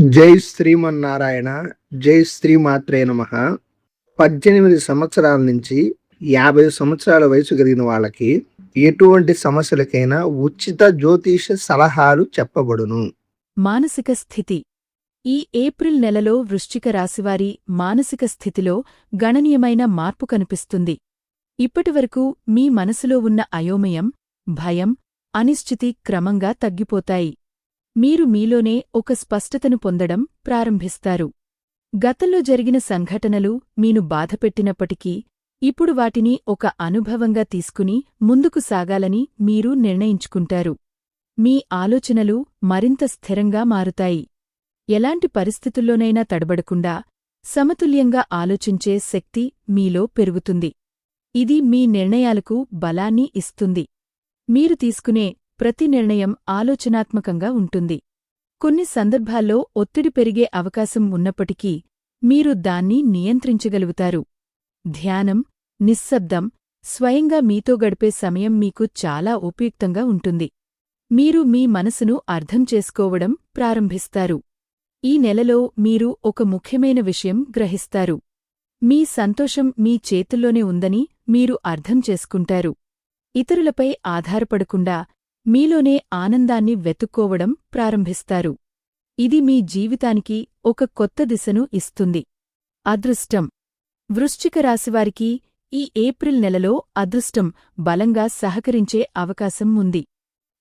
జై శ్రీమన్నారాయణ. జై శ్రీమాత్రే నమః. 18 సంవత్సరాల నుంచి 50 సంవత్సరాల వయసు కలిగిన వాళ్ళకి ఎటువంటి సమస్యలకైనా ఉచిత జ్యోతిష సలహాలు చెప్పబడును. మానసిక స్థితి. ఈ ఏప్రిల్ నెలలో వృశ్చిక రాశివారి మానసిక స్థితిలో గణనీయమైన మార్పు కనిపిస్తుంది. ఇప్పటివరకు మీ మనసులో ఉన్న అయోమయం, భయం, అనిశ్చితి క్రమంగా తగ్గిపోతాయి. మీరు మీలోనే ఒక స్పష్టతను పొందడం ప్రారంభిస్తారు. గతంలో జరిగిన సంఘటనలు మీను బాధపెట్టినప్పటికీ ఇప్పుడు వాటిని ఒక అనుభవంగా తీసుకుని ముందుకు సాగాలని మీరు నిర్ణయించుకుంటారు. మీ ఆలోచనలు మరింత స్థిరంగా మారుతాయి. ఎలాంటి పరిస్థితుల్లోనైనా తడబడకుండా సమతుల్యంగా ఆలోచించే శక్తి మీలో పెరుగుతుంది. ఇది మీ నిర్ణయాలకు బలాన్ని ఇస్తుంది. మీరు తీసుకునే ప్రతి నిర్ణయం ఆలోచనాత్మకంగా ఉంటుంది. కొన్ని సందర్భాల్లో ఒత్తిడి పెరిగే అవకాశం ఉన్నప్పటికీ మీరు దాన్ని నియంత్రించగలుగుతారు. ధ్యానం, నిశ్శబ్దం, స్వయంగా మీతో గడిపే సమయం మీకు చాలా ఉపయుక్తంగా ఉంటుంది. మీరు మీ మనసును అర్థం చేసుకోవడం ప్రారంభిస్తారు. ఈ నెలలో మీరు ఒక ముఖ్యమైన విషయం గ్రహిస్తారు. మీ సంతోషం మీ చేతుల్లోనే ఉందని మీరు అర్థం చేసుకుంటారు. ఇతరులపై ఆధారపడకుండా మీలోనే ఆనందాన్ని వెతుక్కోవడం ప్రారంభిస్తారు. ఇది మీ జీవితానికి ఒక కొత్త దిశను ఇస్తుంది. అదృష్టం. వృశ్చిక రాశివారికి ఈ ఏప్రిల్ నెలలో అదృష్టం బలంగా సహకరించే అవకాశం ఉంది.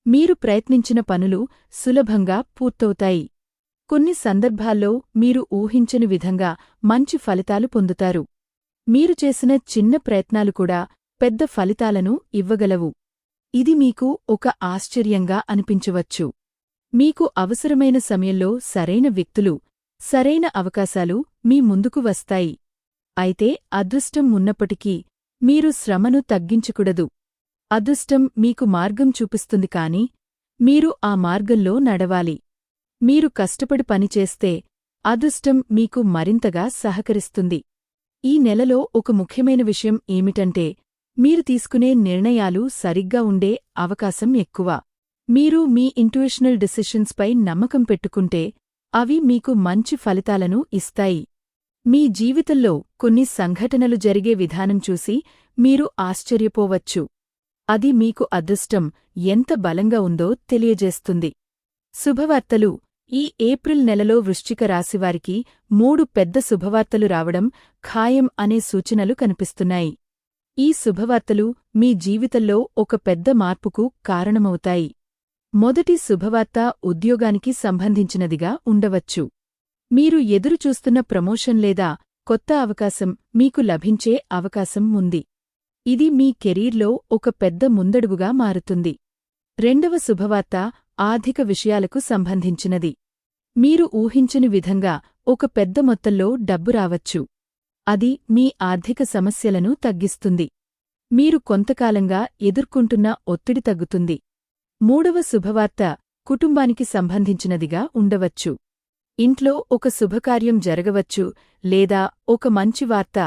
మీరు ప్రయత్నించిన పనులు సులభంగా పూర్తవుతాయి. కొన్ని సందర్భాల్లో మీరు ఊహించని విధంగా మంచి ఫలితాలు పొందుతారు. మీరు చేసిన చిన్న ప్రయత్నాలు కూడా పెద్ద ఫలితాలను ఇవ్వగలవు. ఇది మీకు ఒక ఆశ్చర్యంగా అనిపించవచ్చు. మీకు అవసరమైన సమయంలో సరైన వ్యక్తులు, సరైన అవకాశాలు మీ ముందుకు వస్తాయి. అయితే అదృష్టం ఉన్నప్పటికీ మీరు శ్రమను తగ్గించకూడదు. అదృష్టం మీకు మార్గం చూపిస్తుంది కాని మీరు ఆ మార్గంలో నడవాలి. మీరు కష్టపడి పనిచేస్తే అదృష్టం మీకు మరింతగా సహకరిస్తుంది. ఈ నెలలో ఒక ముఖ్యమైన విషయం ఏమిటంటే మీరు తీసుకునే నిర్ణయాలు సరిగ్గా ఉండే అవకాశం ఎక్కువ. మీరు మీ ఇంట్యూషనల్ డిసిషన్స్పై నమ్మకం పెట్టుకుంటే అవి మీకు మంచి ఫలితాలను ఇస్తాయి. మీ జీవితంలో కొన్ని సంఘటనలు జరిగే విధానం చూసి మీరు ఆశ్చర్యపోవచ్చు. అది మీకు అదృష్టం ఎంత బలంగా ఉందో తెలియజేస్తుంది. శుభవార్తలు. ఈ ఏప్రిల్ నెలలో వృశ్చిక రాశివారికి 3 పెద్ద శుభవార్తలు రావడం ఖాయం అనే సూచనలు కనిపిస్తున్నాయి. ఈ శుభవార్తలు మీ జీవితంలో ఒక పెద్ద మార్పుకు కారణమవుతాయి. మొదటి శుభవార్త ఉద్యోగానికి సంబంధించినదిగా ఉండవచ్చు. మీరు ఎదురుచూస్తున్న ప్రమోషన్ లేదా కొత్త అవకాశం మీకు లభించే అవకాశం ఉంది. ఇది మీ కెరీర్లో ఒక పెద్ద ముందడుగుగా మారుతుంది. రెండవ శుభవార్త ఆర్థిక విషయాలకు సంబంధించినది. మీరు ఊహించని విధంగా ఒక పెద్ద మొత్తంలో డబ్బు రావచ్చు. అది మీ ఆర్థిక సమస్యలను తగ్గిస్తుంది. మీరు కొంతకాలంగా ఎదుర్కొంటున్న ఒత్తిడి తగ్గుతుంది. మూడవ శుభవార్త కుటుంబానికి సంబంధించినదిగా ఉండవచ్చు. ఇంట్లో ఒక శుభకార్యం జరగవచ్చు లేదా ఒక మంచి వార్త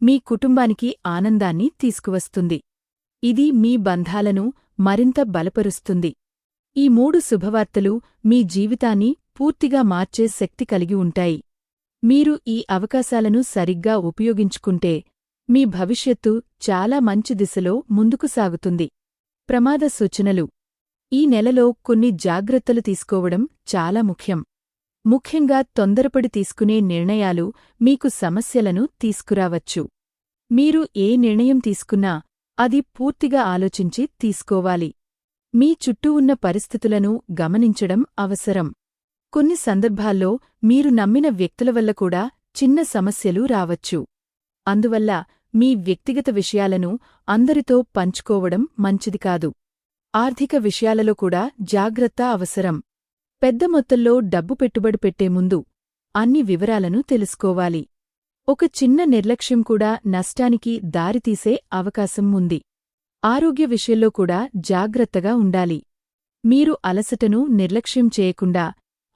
మీ కుటుంబానికి ఆనందాన్ని తీసుకువస్తుంది. ఇది మీ బంధాలను మరింత బలపరుస్తుంది. ఈ 3 శుభవార్తలు మీ జీవితాన్ని పూర్తిగా మార్చే శక్తి కలిగి ఉంటాయి. మీరు ఈ అవకాశాలను సరిగ్గా ఉపయోగించుకుంటే మీ భవిష్యత్తు చాలా మంచి దిశలో ముందుకు సాగుతుంది. ప్రమాద సూచనలు. ఈ నెలలో కొన్ని జాగ్రత్తలు తీసుకోవడం చాలా ముఖ్యం. ముఖ్యంగా తొందరపడి తీసుకునే నిర్ణయాలు మీకు సమస్యలను తీసుకురావచ్చు. మీరు ఏ నిర్ణయం తీసుకున్నా అది పూర్తిగా ఆలోచించి తీసుకోవాలి. మీ చుట్టూ ఉన్న పరిస్థితులను గమనించడం అవసరం. కొన్ని సందర్భాల్లో మీరు నమ్మిన వ్యక్తుల వల్ల కూడా చిన్న సమస్యలు రావచ్చు. అందువల్ల మీ వ్యక్తిగత విషయాలను అందరితో పంచుకోవడం మంచిది కాదు. ఆర్థిక విషయాలలో కూడా జాగ్రత్త అవసరం. పెద్ద మొత్తంలో డబ్బు పెట్టుబడి పెట్టే ముందు అన్ని వివరాలను తెలుసుకోవాలి. ఒక చిన్న నిర్లక్ష్యం కూడా నష్టానికి దారితీసే అవకాశం ఉంది. ఆరోగ్య విషయంలో కూడా జాగ్రత్తగా ఉండాలి. మీరు అలసటను నిర్లక్ష్యం చేయకుండా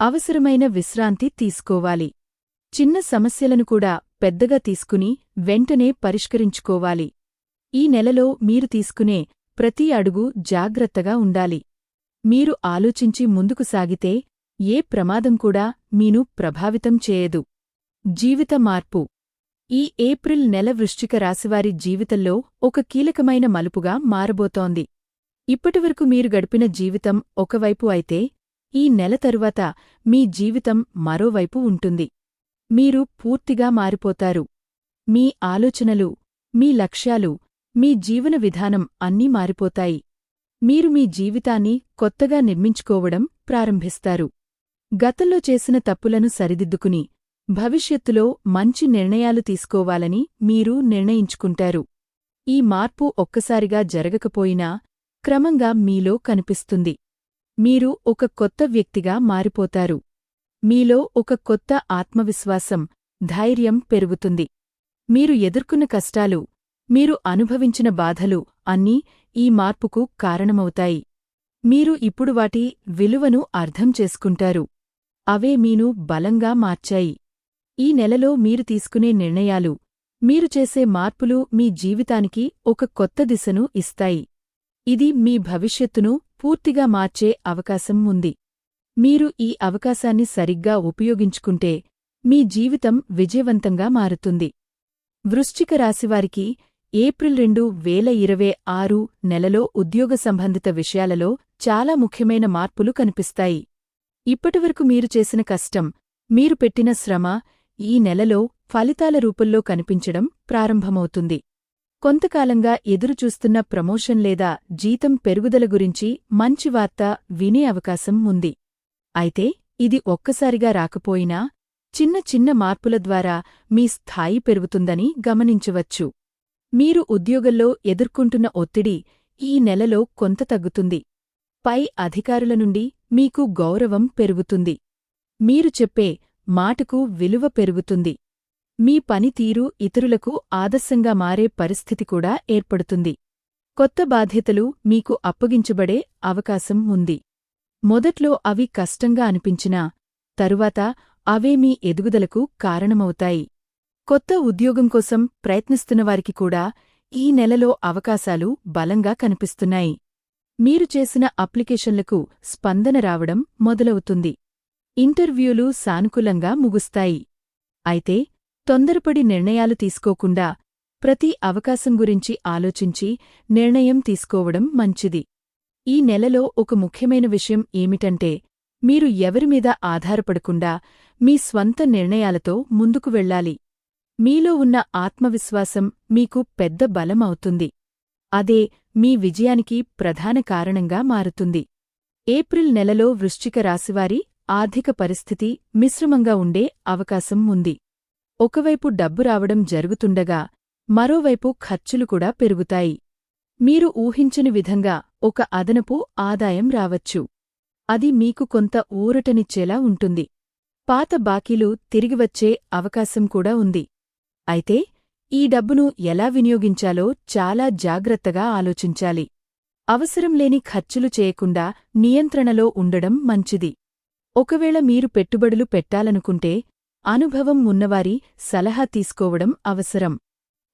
అవసరమైన విశ్రాంతి తీసుకోవాలి. చిన్న సమస్యలను కూడా పెద్దగా తీసుకుని వెంటనే పరిష్కరించుకోవాలి. ఈ నెలలో మీరు తీసుకునే ప్రతి అడుగు జాగ్రత్తగా ఉండాలి. మీరు ఆలోచించి ముందుకు సాగితే ఏ ప్రమాదం కూడా మీను ప్రభావితం చేయదు. జీవిత మార్పు. ఈ ఏప్రిల్ నెల వృశ్చిక రాశివారి జీవితంలో ఒక కీలకమైన మలుపుగా మారబోతోంది. ఇప్పటివరకు మీరు గడిపిన జీవితం ఒకవైపు అయితే, ఈ నెల తరువాత మీ జీవితం మరోవైపు ఉంటుంది. మీరు పూర్తిగా మారిపోతారు. మీ ఆలోచనలు, మీ లక్ష్యాలు, మీ జీవన విధానం అన్నీ మారిపోతాయి. మీరు మీ జీవితాన్ని కొత్తగా నిర్మించుకోవడం ప్రారంభిస్తారు. గతంలో చేసిన తప్పులను సరిదిద్దుకుని, భవిష్యత్తులో మంచి నిర్ణయాలు తీసుకోవాలని మీరు నిర్ణయించుకుంటారు. ఈ మార్పు ఒక్కసారిగా జరగకపోయినా, క్రమంగా మీలో కనిపిస్తుంది. మీరు ఒక కొత్త వ్యక్తిగా మారిపోతారు. మీలో ఒక కొత్త ఆత్మవిశ్వాసం, ధైర్యం పెరుగుతుంది. మీరు ఎదుర్కొన్న కష్టాలు, మీరు అనుభవించిన బాధలు అన్నీ ఈ మార్పుకు కారణమవుతాయి. మీరు ఇప్పుడు వాటి విలువను అర్థం చేసుకుంటారు. అవే మీను బలంగా మార్చాయి. ఈ నెలలో మీరు తీసుకునే నిర్ణయాలు, మీరు చేసే మార్పులు మీ జీవితానికి ఒక కొత్త దిశను ఇస్తాయి. ఇది మీ భవిష్యత్తును పూర్తిగా మార్చే అవకాశం ఉంది. మీరు ఈ అవకాశాన్ని సరిగ్గా ఉపయోగించుకుంటే, మీ జీవితం విజయవంతంగా మారుతుంది. వృశ్చిక రాశివారికి ఏప్రిల్ 2026 నెలలో ఉద్యోగ సంబంధిత విషయాలలో చాలా ముఖ్యమైన మార్పులు కనిపిస్తాయి. ఇప్పటివరకు మీరు చేసిన కష్టం, మీరు పెట్టిన శ్రమ ఈ నెలలో ఫలితాల రూపంలో కనిపించడం ప్రారంభమవుతుంది. కొంతకాలంగా ఎదురుచూస్తున్న ప్రమోషన్ లేదా జీతం పెరుగుదల గురించి మంచి వార్త వినే అవకాశం ఉంది. అయితే ఇది ఒక్కసారిగా రాకపోయినా, చిన్న చిన్న మార్పుల ద్వారా మీ స్థాయి పెరుగుతుందని గమనించవచ్చు. మీరు ఉద్యోగంలో ఎదుర్కొంటున్న ఒత్తిడి ఈ నెలలో కొంత తగ్గుతుంది. పై అధికారుల నుండి మీకు గౌరవం పెరుగుతుంది. మీరు చెప్పే మాటకు విలువ పెరుగుతుంది. మీ పనితీరు ఇతరులకు ఆదర్శంగా మారే పరిస్థితి కూడా ఏర్పడుతుంది. కొత్త బాధ్యతలు మీకు అప్పగించబడే అవకాశం ఉంది. మొదట్లో అవి కష్టంగా అనిపించినా, తరువాత అవే మీ ఎదుగుదలకు కారణమవుతాయి. కొత్త ఉద్యోగం కోసం ప్రయత్నిస్తున్నవారికి కూడా ఈ నెలలో అవకాశాలు బలంగా కనిపిస్తున్నాయి. మీరు చేసిన అప్లికేషన్లకు స్పందన రావడం మొదలవుతుంది. ఇంటర్వ్యూలు సానుకూలంగా ముగుస్తాయి. అయితే తొందరపడి నిర్ణయాలు తీసుకోకుండా, ప్రతి అవకాశం గురించి ఆలోచించి నిర్ణయం తీసుకోవడం మంచిది. ఈ నెలలో ఒక ముఖ్యమైన విషయం ఏమిటంటే, మీరు ఎవరిమీద ఆధారపడకుండా మీ స్వంత నిర్ణయాలతో ముందుకు వెళ్ళాలి. మీలో ఉన్న ఆత్మవిశ్వాసం మీకు పెద్ద బలం అవుతుంది. అదే మీ విజయానికి ప్రధాన కారణంగా మారుతుంది. ఏప్రిల్ నెలలో వృశ్చిక రాశివారి ఆర్థిక పరిస్థితి మిశ్రమంగా ఉండే అవకాశం ఉంది. ఒకవైపు డబ్బు రావడం జరుగుతుండగా, మరోవైపు ఖర్చులు కూడా పెరుగుతాయి. మీరు ఊహించని విధంగా ఒక అదనపు ఆదాయం రావచ్చు. అది మీకు కొంత ఊరటనిచ్చేలా ఉంటుంది. పాత బాకీలు తిరిగివచ్చే అవకాశం కూడా ఉంది. అయితే ఈ డబ్బును ఎలా వినియోగించాలో చాలా జాగ్రత్తగా ఆలోచించాలి. అవసరం లేని ఖర్చులు చేయకుండా నియంత్రణలో ఉండడం మంచిది. ఒకవేళ మీరు పెట్టుబడులు పెట్టాలనుకుంటే, అనుభవం ఉన్నవారి సలహా తీసుకోవడం అవసరం.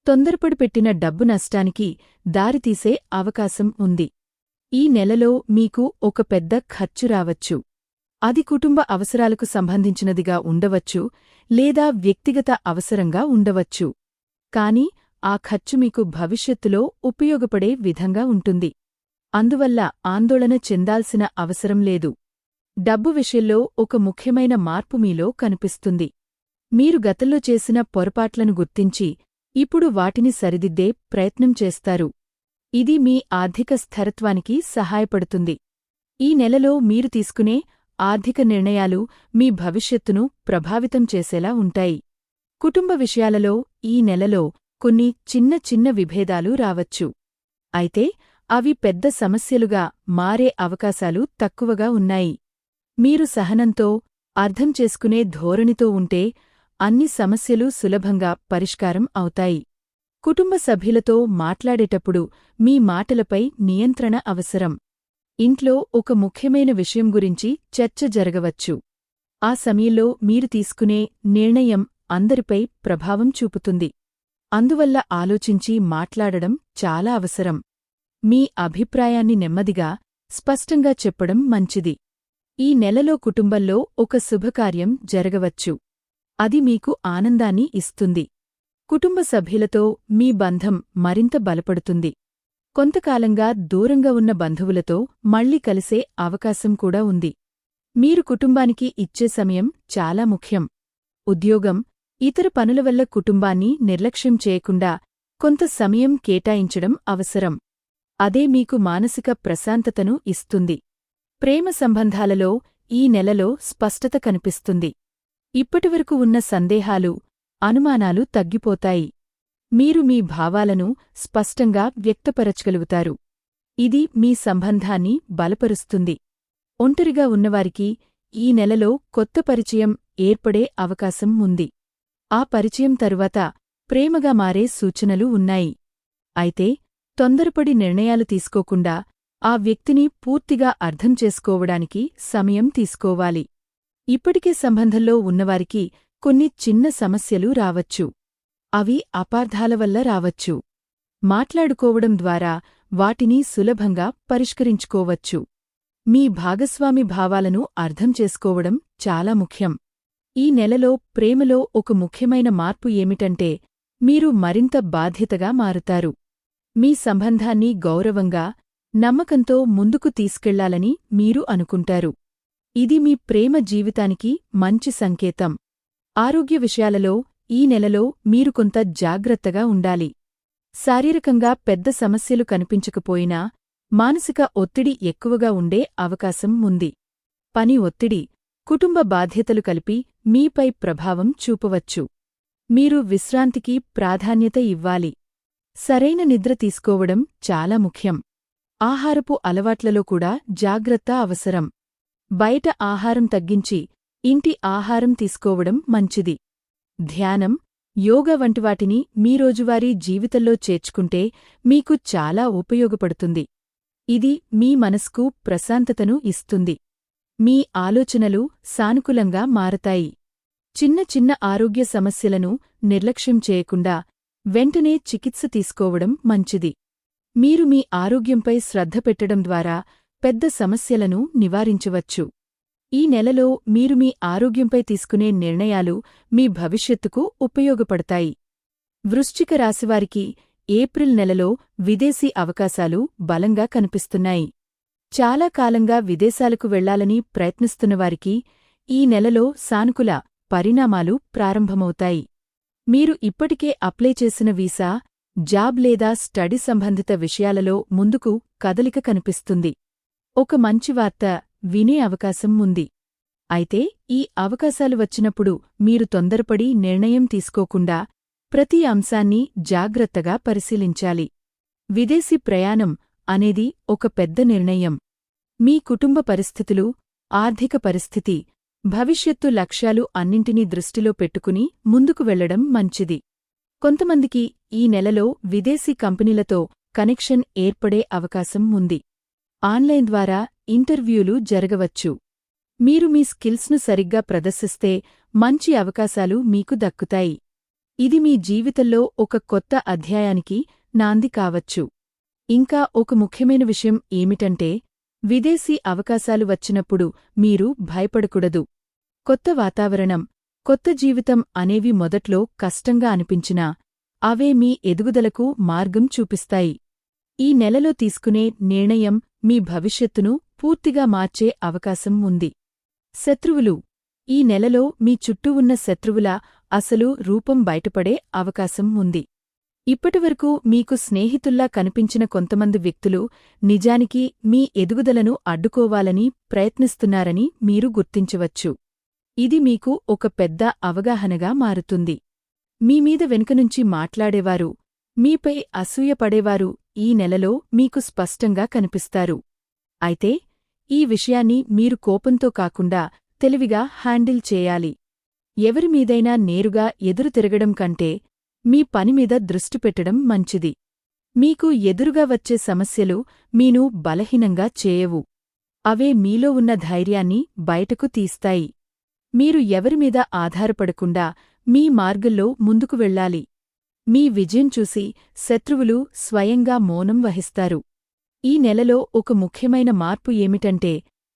తొందరపడి పెట్టిన డబ్బు నష్టానికి దారితీసే అవకాశం ఉంది. ఈ నెలలో మీకు ఒక పెద్ద ఖర్చు రావచ్చు. అది కుటుంబ అవసరాలకు సంబంధించినదిగా ఉండవచ్చు, లేదా వ్యక్తిగత అవసరంగా ఉండవచ్చు. కాని ఆ ఖర్చు మీకు భవిష్యత్తులో ఉపయోగపడే విధంగా ఉంటుంది. అందువల్ల ఆందోళన చెందాల్సిన అవసరం లేదు. డబ్బు విషయంలో ఒక ముఖ్యమైన మార్పు మీలో కనిపిస్తుంది. మీరు గతంలో చేసిన పొరపాట్లను గుర్తించి, ఇప్పుడు వాటిని సరిదిద్దే ప్రయత్నం చేస్తారు. ఇది మీ ఆర్థిక స్థిరత్వానికి సహాయపడుతుంది. ఈ నెలలో మీరు తీసుకునే ఆర్థిక నిర్ణయాలు మీ భవిష్యత్తును ప్రభావితం చేసేలా ఉంటాయి. కుటుంబ విషయాలలో ఈ నెలలో కొన్ని చిన్న చిన్న విభేదాలు రావచ్చు. అయితే అవి పెద్ద సమస్యలుగా మారే అవకాశాలు తక్కువగా ఉన్నాయి. మీరు సహనంతో, అర్థం చేసుకునే ధోరణితో ఉంటే అన్ని సమస్యలు సులభంగా పరిష్కారం అవుతాయి. కుటుంబ సభ్యులతో మాట్లాడేటప్పుడు మీ మాటలపై నియంత్రణ అవసరం. ఇంట్లో ఒక ముఖ్యమైన విషయం గురించి చర్చ జరగవచ్చు. ఆ సమయంలో మీరు తీసుకునే నిర్ణయం అందరిపై ప్రభావం చూపుతుంది. అందువల్ల ఆలోచించి మాట్లాడడం చాలా అవసరం. మీ అభిప్రాయాన్ని నెమ్మదిగా, స్పష్టంగా చెప్పడం మంచిది. ఈ నెలలో కుటుంబంలో ఒక శుభకార్యం జరగవచ్చు. అది మీకు ఆనందాన్ని ఇస్తుంది. కుటుంబ సభ్యులతో మీ బంధం మరింత బలపడుతుంది. కొంతకాలంగా దూరంగా ఉన్న బంధువులతో మళ్లీ కలిసే అవకాశం కూడా ఉంది. మీరు కుటుంబానికి ఇచ్చే సమయం చాలా ముఖ్యం. ఉద్యోగం, ఇతర పనుల వల్ల కుటుంబాన్ని నిర్లక్ష్యం చేయకుండా కొంత సమయం కేటాయించడం అవసరం. అదే మీకు మానసిక ప్రశాంతతను ఇస్తుంది. ప్రేమ సంబంధాలలో ఈ నెలలో స్పష్టత కనిపిస్తుంది. ఇప్పటివరకు ఉన్న సందేహాలు, అనుమానాలు తగ్గిపోతాయి. మీరు మీ భావాలను స్పష్టంగా వ్యక్తపరచగలుగుతారు. ఇది మీ సంబంధాన్ని బలపరుస్తుంది. ఒంటరిగా ఉన్నవారికి ఈ నెలలో కొత్త పరిచయం ఏర్పడే అవకాశం ఉంది. ఆ పరిచయం తరువాత ప్రేమగా మారే సూచనలు ఉన్నాయి. అయితే తొందరపడి నిర్ణయాలు తీసుకోకుండా ఆ వ్యక్తిని పూర్తిగా అర్థం చేసుకోవడానికి సమయం తీసుకోవాలి. ఇప్పటికే సంబంధంలో ఉన్నవారికి కొన్ని చిన్న సమస్యలు రావచ్చు. అవి అపార్థాల వల్ల రావచ్చు. మాట్లాడుకోవడం ద్వారా వాటిని సులభంగా పరిష్కరించుకోవచ్చు. మీ భాగస్వామి భావాలను అర్థం చేసుకోవడం చాలా ముఖ్యం. ఈ నెలలో ప్రేమలో ఒక ముఖ్యమైన మార్పు ఏమిటంటే మీరు మరింత బాధ్యతగా మారుతారు. మీ సంబంధాన్ని గౌరవంగా, నమ్మకంతో ముందుకు తీసుకెళ్లాలని మీరు అనుకుంటారు. ఇది మీ ప్రేమ జీవితానికి మంచి సంకేతం. ఆరోగ్య విషయాలలో ఈ నెలలో మీరు కొంత జాగ్రత్తగా ఉండాలి. శారీరకంగా పెద్ద సమస్యలు కనిపించకపోయినా మానసిక ఒత్తిడి ఎక్కువగా ఉండే అవకాశం ఉంది. పని ఒత్తిడి, కుటుంబ బాధ్యతలు కలిపి మీపై ప్రభావం చూపవచ్చు. మీరు విశ్రాంతికి ప్రాధాన్యత ఇవ్వాలి. సరైన నిద్ర తీసుకోవడం చాలా ముఖ్యం. ఆహారపు అలవాట్లలో కూడా జాగ్రత్త అవసరం. బయట ఆహారం తగ్గించి ఇంటి ఆహారం తీసుకోవడం మంచిది. ధ్యానం, యోగా వంటివాటిని మీ రోజువారీ జీవితంలో చేర్చుకుంటే మీకు చాలా ఉపయోగపడుతుంది. ఇది మీ మనస్కు ప్రశాంతతను ఇస్తుంది. మీ ఆలోచనలు సానుకూలంగా మారతాయి. చిన్న చిన్న ఆరోగ్య సమస్యలను నిర్లక్ష్యం చేయకుండా వెంటనే చికిత్స తీసుకోవడం మంచిది. మీరు మీ ఆరోగ్యంపై శ్రద్ధ పెట్టడం ద్వారా పెద్ద సమస్యలను నివారించవచ్చు. ఈ నెలలో మీరు మీ ఆరోగ్యంపై తీసుకునే నిర్ణయాలు మీ భవిష్యత్తుకు ఉపయోగపడతాయి. వృశ్చిక రాశివారికి ఏప్రిల్ నెలలో విదేశీ అవకాశాలు బలంగా కనిపిస్తున్నాయి. చాలా కాలంగా విదేశాలకు వెళ్లాలని ప్రయత్నిస్తున్నవారికి ఈ నెలలో సానుకూల పరిణామాలు ప్రారంభమవుతాయి. మీరు ఇప్పటికే అప్లై చేసిన వీసా, జాబ్ లేదా స్టడీ సంబంధిత విషయాలలో ముందుకు కదలిక కనిపిస్తుంది. ఒక మంచి వార్త వినే అవకాశం ఉంది. అయితే ఈ అవకాశాలు వచ్చినప్పుడు మీరు తొందరపడి నిర్ణయం తీసుకోకుండా ప్రతి అంశాన్ని జాగ్రత్తగా పరిశీలించాలి. విదేశీ ప్రయాణం అనేది ఒక పెద్ద నిర్ణయం. మీ కుటుంబ పరిస్థితులు, ఆర్థిక పరిస్థితి, భవిష్యత్తు లక్ష్యాలు అన్నింటినీ దృష్టిలో పెట్టుకుని ముందుకు వెళ్లడం మంచిది. కొంతమందికి ఈ నెలలో విదేశీ కంపెనీలతో కనెక్షన్ ఏర్పడే అవకాశం ఉంది. ఆన్లైన్ ద్వారా ఇంటర్వ్యూలు జరగవచ్చు. మీరు మీ స్కిల్స్ను సరిగ్గా ప్రదర్శిస్తే మంచి అవకాశాలు మీకు దక్కుతాయి. ఇది మీ జీవితంలో ఒక కొత్త అధ్యాయానికి నాంది కావచ్చు. ఇంకా ఒక ముఖ్యమైన విషయం ఏమిటంటే విదేశీ అవకాశాలు వచ్చినప్పుడు మీరు భయపడకూడదు. కొత్త వాతావరణం, కొత్త జీవితం అనేవి మొదట్లో కష్టంగా అనిపించినా అవే మీ ఎదుగుదలకు మార్గం చూపిస్తాయి. ఈ నెలలో తీసుకునే నిర్ణయం మీ భవిష్యత్తును పూర్తిగా మార్చే అవకాశం ఉంది. శత్రువులు, ఈ నెలలో మీ చుట్టూ ఉన్న శత్రువుల అసలు రూపం బయటపడే అవకాశం ఉంది. ఇప్పటివరకు మీకు స్నేహితుల్లా కనిపించిన కొంతమంది వ్యక్తులు నిజానికి మీ ఎదుగుదలను అడ్డుకోవాలని ప్రయత్నిస్తున్నారని మీరు గుర్తించవచ్చు. ఇది మీకు ఒక పెద్ద అవగాహనగా మారుతుంది. మీమీద వెనుకనుంచి మాట్లాడేవారు, మీపై అసూయపడేవారు ఈ నెలలో మీకు స్పష్టంగా కనిపిస్తారు. అయితే ఈ విషయాన్ని మీరు కోపంతో కాకుండా తెలివిగా హ్యాండిల్ చేయాలి. ఎవరిమీదైనా నేరుగా ఎదురు తిరగడం కంటే మీ పనిమీద దృష్టి పెట్టడం మంచిది. మీకు ఎదురుగా వచ్చే సమస్యలు మీను బలహీనంగా చేయవు. అవే మీలో ఉన్న ధైర్యాన్ని బయటకు తీస్తాయి. మీరు ఎవరిమీద ఆధారపడకుండా మీ మార్గంలో ముందుకు వెళ్ళాలి. మీ విజయం చూసి శత్రువులు స్వయంగా మౌనం వహిస్తారు. ఈ నెలలో ఒక ముఖ్యమైన మార్పు ఏమిటంటే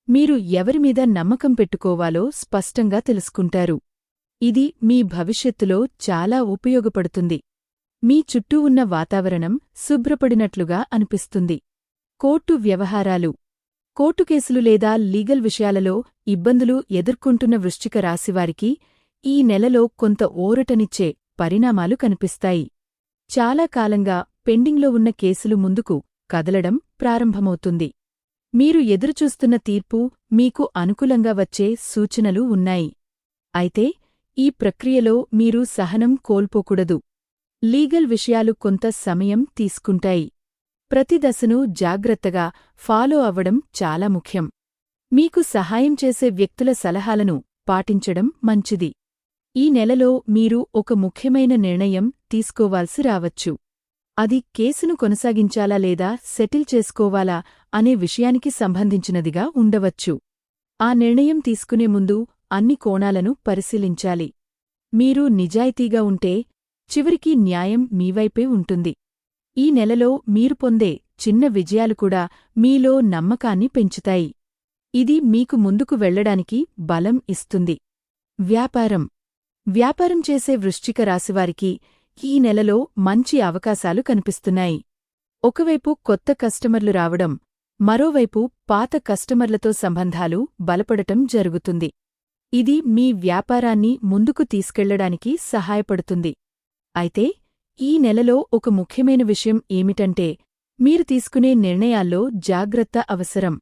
మీరు ఎవరిమీద నమ్మకం పెట్టుకోవాలో స్పష్టంగా తెలుసుకుంటారు. ఇది మీ భవిష్యత్తులో చాలా ఉపయోగపడుతుంది. మీ చుట్టూ ఉన్న వాతావరణం శుభ్రపడినట్లుగా అనిపిస్తుంది. కోర్టు వ్యవహారాలు. కోర్టు కేసులు లేదా లీగల్ విషయాలలో ఇబ్బందులు ఎదుర్కొంటున్న వృశ్చిక రాశివారికి ఈ నెలలో కొంత ఊరటనిచ్చే పరిణామాలు కనిపిస్తాయి. చాలా కాలంగా పెండింగ్లో ఉన్న కేసులు ముందుకు కదలడం ప్రారంభమవుతుంది. మీరు ఎదురుచూస్తున్న తీర్పు మీకు అనుకూలంగా వచ్చే సూచనలు ఉన్నాయి. అయితే ఈ ప్రక్రియలో మీరు సహనం కోల్పోకూడదు. లీగల్ విషయాలు కొంత సమయం తీసుకుంటాయి. ప్రతి దశను జాగ్రత్తగా ఫాలో అవ్వడం చాలా ముఖ్యం. మీకు సహాయం చేసే వ్యక్తుల సలహాలను పాటించడం మంచిది. ఈ నెలలో మీరు ఒక ముఖ్యమైన నిర్ణయం తీసుకోవాల్సి రావచ్చు. అది కేసును కొనసాగించాలా లేదా సెటిల్ చేసుకోవాలా అనే విషయానికి సంబంధించినదిగా ఉండవచ్చు. ఆ నిర్ణయం తీసుకునే ముందు అన్ని కోణాలను పరిశీలించాలి. మీరు నిజాయితీగా ఉంటే చివరికి న్యాయం మీవైపే ఉంటుంది. ఈ నెలలో మీరు పొందే చిన్న విజయాలు కూడా మీలో నమ్మకాన్ని పెంచుతాయి. ఇది మీకు ముందుకు వెళ్లడానికి బలం ఇస్తుంది. వ్యాపారం. వ్యాపారం చేసే వృశ్చిక రాశివారికి ఈ నెలలో మంచి అవకాశాలు కనిపిస్తున్నాయి. ఒకవైపు కొత్త కస్టమర్లు రావడం, మరోవైపు పాత కస్టమర్లతో సంబంధాలు బలపడటం జరుగుతుంది. ఇది మీ వ్యాపారాన్ని ముందుకు తీసుకెళ్లడానికి సహాయపడుతుంది. అయితే ఈ నెలలో ఒక ముఖ్యమైన విషయం ఏమిటంటే మీరు తీసుకునే నిర్ణయాల్లో జాగ్రత్త అవసరం.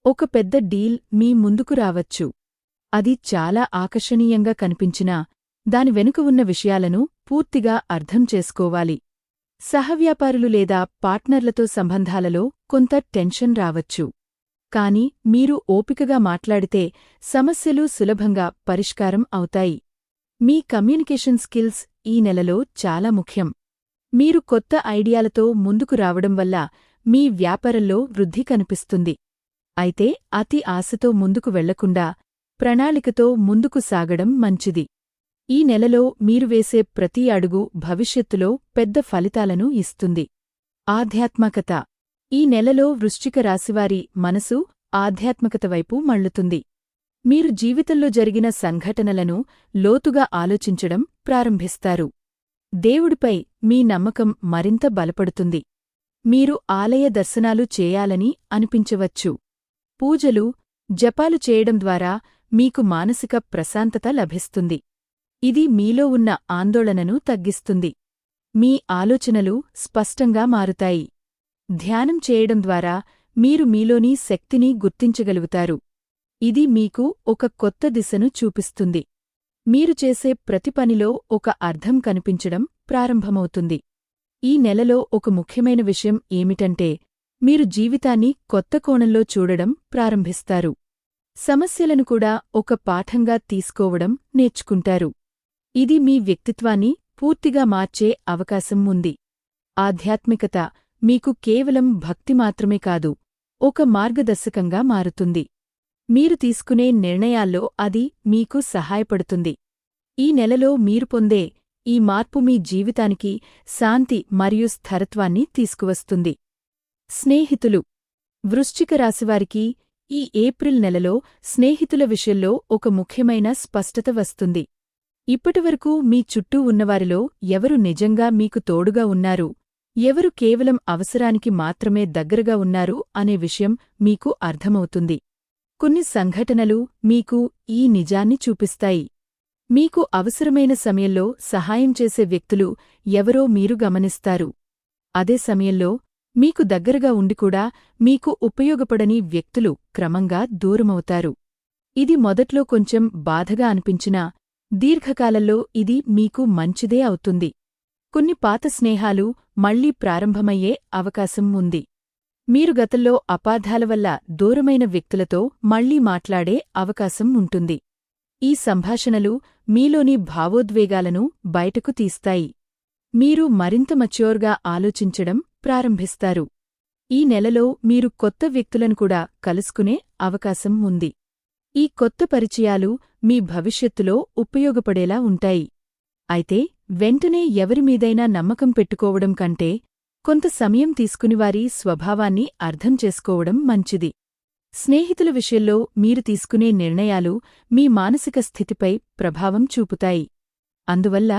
ఒక పెద్ద డీల్ మీ ముందుకు రావచ్చు. అది చాలా ఆకర్షణీయంగా కనిపించినా దాని వెనుక ఉన్న విషయాలను పూర్తిగా అర్థం చేసుకోవాలి. సహవ్యాపారులు లేదా పార్ట్నర్లతో సంబంధాలలో కొంత టెన్షన్ రావచ్చు. కాని మీరు ఓపికగా మాట్లాడితే సమస్యలు సులభంగా పరిష్కారం అవుతాయి. మీ కమ్యూనికేషన్ స్కిల్స్ ఈ నెలలో చాలా ముఖ్యం. మీరు కొత్త ఐడియాలతో ముందుకు రావడం వల్ల మీ వ్యాపారంలో వృద్ధి కనిపిస్తుంది. అయితే అతి ఆశతో ముందుకు వెళ్లకుండా ప్రణాళికతో ముందుకు సాగడం మంచిది. ఈ నెలలో మీరు వేసే ప్రతి అడుగు భవిష్యత్తులో పెద్ద ఫలితాలను ఇస్తుంది. ఆధ్యాత్మికత. ఈ నెలలో వృశ్చిక రాశివారి మనసు ఆధ్యాత్మికత వైపు మళ్లుతుంది. మీరు జీవితంలో జరిగిన సంఘటనలను లోతుగా ఆలోచించడం ప్రారంభిస్తారు. దేవుడిపై మీ నమ్మకం మరింత బలపడుతుంది. మీరు ఆలయ దర్శనాలు చేయాలని అనిపించవచ్చు. పూజలు, జపాలు చేయడం ద్వారా మీకు మానసిక ప్రశాంతత లభిస్తుంది. ఇది మీలో ఉన్న ఆందోళనను తగ్గిస్తుంది. మీ ఆలోచనలు స్పష్టంగా మారుతాయి. ధ్యానం చేయడం ద్వారా మీరు మీలోని శక్తిని గుర్తించగలుగుతారు. ఇది మీకు ఒక కొత్త దిశను చూపిస్తుంది. మీరు చేసే ప్రతి పనిలో ఒక అర్థం కనిపించడం ప్రారంభమవుతుంది. ఈ నెలలో ఒక ముఖ్యమైన విషయం ఏమిటంటే మీరు జీవితాన్ని కొత్త కోణంలో చూడడం ప్రారంభిస్తారు. సమస్యలను కూడా ఒక పాఠంగా తీసుకోవడం నేర్చుకుంటారు. ఇది మీ వ్యక్తిత్వాన్ని పూర్తిగా మార్చే అవకాశం ఉంది. ఆధ్యాత్మికత మీకు కేవలం భక్తి మాత్రమే కాదు, ఒక మార్గదర్శకంగా మారుతుంది. మీరు తీసుకునే నిర్ణయాల్లో అది మీకు సహాయపడుతుంది. ఈ నెలలో మీరు పొందే ఈ మార్పు మీ జీవితానికి శాంతి మరియు స్థిరత్వాన్ని తీసుకువస్తుంది. స్నేహితులు. వృశ్చిక రాశివారికి ఈ ఏప్రిల్ నెలలో స్నేహితుల విషయంలో ఒక ముఖ్యమైన స్పష్టత వస్తుంది. ఇప్పటివరకు మీ చుట్టూ ఉన్నవారిలో ఎవరు నిజంగా మీకు తోడుగా ఉన్నారు, ఎవరు కేవలం అవసరానికి మాత్రమే దగ్గరగా ఉన్నారు అనే విషయం మీకు అర్థమవుతుంది. కొన్ని సంఘటనలు మీకు ఈ నిజాన్ని చూపిస్తాయి. మీకు అవసరమైన సమయంలో సహాయం చేసే వ్యక్తులు ఎవరో మీరు గమనిస్తారు. అదే సమయంలో మీకు దగ్గరగా ఉండి కూడా మీకు ఉపయోగపడని వ్యక్తులు క్రమంగా దూరమవుతారు. ఇది మొదట్లో కొంచెం బాధగా అనిపించినా దీర్ఘకాలంలో ఇది మీకు మంచిదే అవుతుంది. కొన్ని పాత స్నేహాలు మళ్లీ ప్రారంభమయ్యే అవకాశం ఉంది. మీరు గతంలో అపార్థాల వల్ల దూరమైన వ్యక్తులతో మళ్లీ మాట్లాడే అవకాశం ఉంటుంది. ఈ సంభాషణలు మీలోని భావోద్వేగాలను బయటకు తీస్తాయి. మీరు మరింత మచ్యూర్గా ఆలోచించడం ప్రారంభిస్తారు. ఈ నెలలో మీరు కొత్త వ్యక్తులను కూడా కలుసుకునే అవకాశం ఉంది. ఈ కొత్త పరిచయాలు మీ భవిష్యత్తులో ఉపయోగపడేలా ఉంటాయి. అయితే వెంటనే ఎవరిమీదైనా నమ్మకం పెట్టుకోవడం కంటే కొంత సమయం తీసుకుని వారి స్వభావాన్ని అర్థం చేసుకోవడం మంచిది. స్నేహితుల విషయంలో మీరు తీసుకునే నిర్ణయాలు మీ మానసిక స్థితిపై ప్రభావం చూపుతాయి. అందువల్ల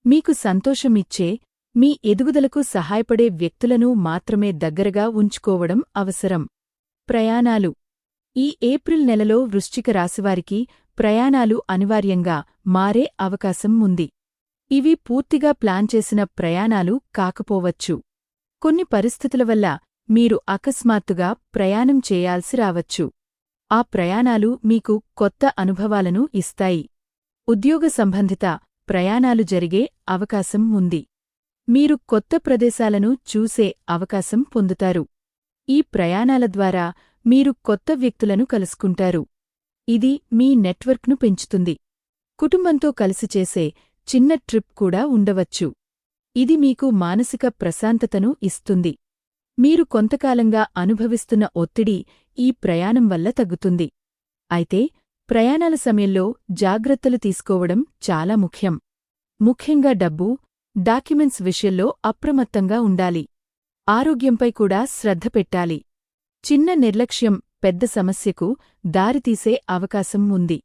మీకు సంతోషమిచ్చే, మీ ఎదుగుదలకు సహాయపడే వ్యక్తులను మాత్రమే దగ్గరగా ఉంచుకోవడం అవసరం. ప్రయాణాలు. ఈ ఏప్రిల్ నెలలో వృశ్చిక రాశివారికి ప్రయాణాలు అనివార్యంగా మారే అవకాశం ఉంది. ఇవి పూర్తిగా ప్లాన్ చేసిన ప్రయాణాలు కాకపోవచ్చు. కొన్ని పరిస్థితుల వల్ల మీరు అకస్మాత్తుగా ప్రయాణం చేయాల్సి రావచ్చు. ఆ ప్రయాణాలు మీకు కొత్త అనుభవాలను ఇస్తాయి. ఉద్యోగ సంబంధిత ప్రయాణాలు జరిగే అవకాశం ఉంది. మీరు కొత్త ప్రదేశాలను చూసే అవకాశం పొందుతారు. ఈ ప్రయాణాల ద్వారా మీరు కొత్త వ్యక్తులను కలుసుకుంటారు. ఇది మీ నెట్వర్క్ను పెంచుతుంది. కుటుంబంతో కలిసి చేసే చిన్న ట్రిప్ కూడా ఉండవచ్చు. ఇది మీకు మానసిక ప్రశాంతతను ఇస్తుంది. మీరు కొంతకాలంగా అనుభవిస్తున్న ఒత్తిడి ఈ ప్రయాణం వల్ల తగ్గుతుంది. అయితే ప్రయాణాల సమయంలో జాగ్రత్తలు తీసుకోవడం చాలా ముఖ్యం. ముఖ్యంగా డబ్బు, డాక్యుమెంట్స్ విషయంలో అప్రమత్తంగా ఉండాలి. ఆరోగ్యంపై కూడా శ్రద్ధ పెట్టాలి. చిన్న నిర్లక్ష్యం పెద్ద సమస్యకు దారితీసే అవకాశం ఉంది.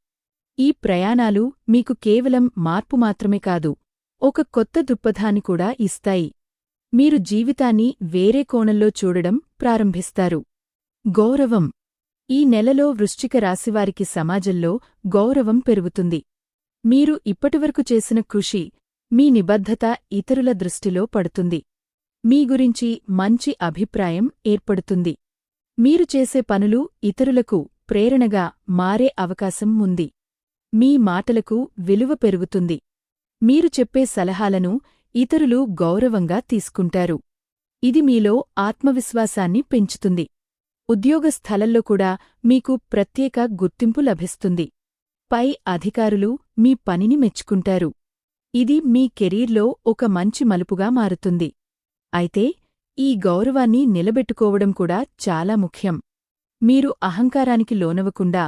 ఈ ప్రయాణాలు మీకు కేవలం మార్పు మాత్రమే కాదు, ఒక కొత్త దృక్పథాన్ని కూడా ఇస్తాయి. మీరు జీవితాన్ని వేరే కోణంలో చూడడం ప్రారంభిస్తారు. గౌరవం. ఈ నెలలో వృశ్చిక రాశివారికి సమాజంలో గౌరవం పెరుగుతుంది. మీరు ఇప్పటివరకు చేసిన కృషి, మీ నిబద్ధత ఇతరుల దృష్టిలో పడుతుంది. మీ గురించి మంచి అభిప్రాయం ఏర్పడుతుంది. మీరు చేసే పనులు ఇతరులకు ప్రేరణగా మారే అవకాశం ఉంది. మీ మాటలకు విలువ పెరుగుతుంది. మీరు చెప్పే సలహాలను ఇతరులు గౌరవంగా తీసుకుంటారు. ఇది మీలో ఆత్మవిశ్వాసాన్ని పెంచుతుంది. ఉద్యోగ స్థలంలో కూడా మీకు ప్రత్యేక గుర్తింపు లభిస్తుంది. పై అధికారులు మీ పనిని మెచ్చుకుంటారు. ఇది మీ కెరీర్లో ఒక మంచి మలుపుగా మారుతుంది. అయితే ఈ గౌరవాన్ని నిలబెట్టుకోవడం కూడా చాలా ముఖ్యం. మీరు అహంకారానికి లోనవకుండా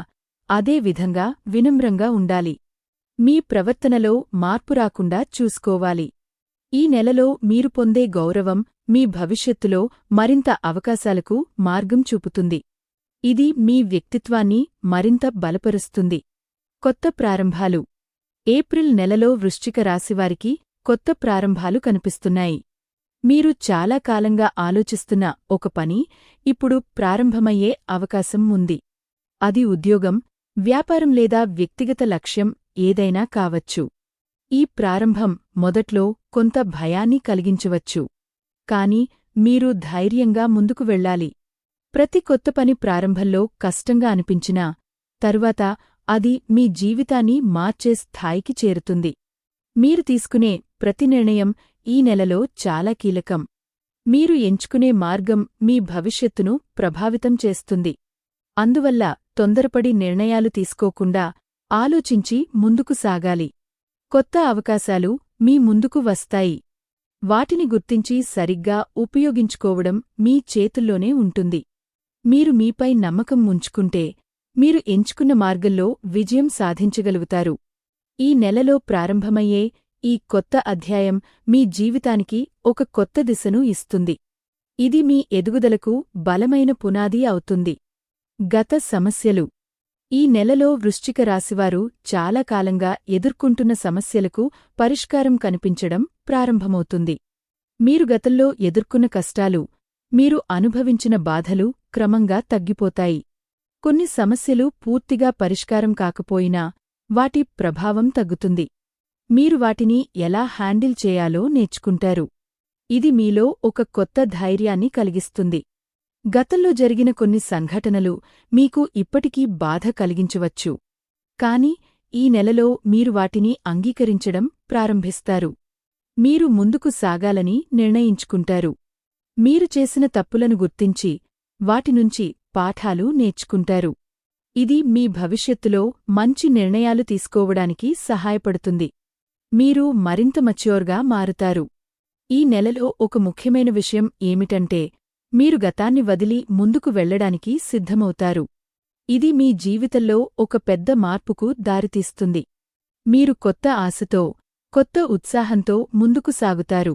అదే విధంగా వినమ్రంగా ఉండాలి. మీ ప్రవర్తనలో మార్పు రాకుండా చూసుకోవాలి. ఈ నెలలో మీరు పొందే గౌరవం మీ భవిష్యత్తులో మరింత అవకాశాలకు మార్గం చూపుతుంది. ఇది మీ వ్యక్తిత్వాన్ని మరింత బలపరుస్తుంది. కొత్త ప్రారంభాలు. ఏప్రిల్ నెలలో వృశ్చిక రాశివారికి కొత్త ప్రారంభాలు కనిపిస్తున్నాయి. మీరు చాలా కాలంగా ఆలోచిస్తున్న ఒక పని ఇప్పుడు ప్రారంభమయ్యే అవకాశం ఉంది. అది ఉద్యోగం, వ్యాపారం లేదా వ్యక్తిగత లక్ష్యం ఏదైనా కావచ్చు. ఈ ప్రారంభం మొదట్లో కొంత భయాన్ని కలిగించవచ్చు. కాని మీరు ధైర్యంగా ముందుకు వెళ్ళాలి. ప్రతి కొత్త పని ప్రారంభంలో కష్టంగా అనిపించినా తరువాత అది మీ జీవితాన్ని మార్చే స్థాయికి చేరుతుంది. మీరు తీసుకునే ప్రతి నిర్ణయం ఈ నెలలో చాలా కీలకం. మీరు ఎంచుకునే మార్గం మీ భవిష్యత్తును ప్రభావితం చేస్తుంది. అందువల్ల తొందరపడి నిర్ణయాలు తీసుకోకుండా ఆలోచించి ముందుకు సాగాలి. కొత్త అవకాశాలు మీ ముందుకు వస్తాయి. వాటిని గుర్తించి సరిగ్గా ఉపయోగించుకోవడం మీ చేతుల్లోనే ఉంటుంది. మీరు మీపై నమ్మకం ఉంచుకుంటే మీరు ఎంచుకున్న మార్గంలో విజయం సాధించగలుగుతారు. ఈ నెలలో ప్రారంభమయ్యే ఈ కొత్త అధ్యాయం మీ జీవితానికి ఒక కొత్త దిశను ఇస్తుంది. ఇది మీ ఎదుగుదలకు బలమైన పునాది అవుతుంది. గత సమస్యలు. ఈ నెలలో వృశ్చిక రాశివారు చాలా కాలంగా ఎదుర్కొంటున్న సమస్యలకు పరిష్కారం కనిపించడం ప్రారంభమవుతుంది. మీరు గతంలో ఎదుర్కొన్న కష్టాలు, మీరు అనుభవించిన బాధలు క్రమంగా తగ్గిపోతాయి. కొన్ని సమస్యలు పూర్తిగా పరిష్కారం కాకపోయినా వాటి ప్రభావం తగ్గుతుంది. మీరు వాటిని ఎలా హ్యాండిల్ చేయాలో నేర్చుకుంటారు. ఇది మీలో ఒక కొత్త ధైర్యాన్ని కలిగిస్తుంది. గతంలో జరిగిన కొన్ని సంఘటనలు మీకు ఇప్పటికీ బాధ కలిగించవచ్చు. కాని ఈ నెలలో మీరు వాటిని అంగీకరించడం ప్రారంభిస్తారు. మీరు ముందుకు సాగాలని నిర్ణయించుకుంటారు. మీరు చేసిన తప్పులను గుర్తించి వాటినుంచి పాఠాలు నేర్చుకుంటారు. ఇది మీ భవిష్యత్తులో మంచి నిర్ణయాలు తీసుకోవడానికి సహాయపడుతుంది. మీరు మరింత మచ్యూర్గా మారుతారు. ఈ నెలలో ఒక ముఖ్యమైన విషయం ఏమిటంటే మీరు గతాన్ని వదిలి ముందుకు వెళ్లడానికి సిద్ధమవుతారు. ఇది మీ జీవితంలో ఒక పెద్ద మార్పుకు దారితీస్తుంది. మీరు కొత్త ఆశతో, కొత్త ఉత్సాహంతో ముందుకు సాగుతారు.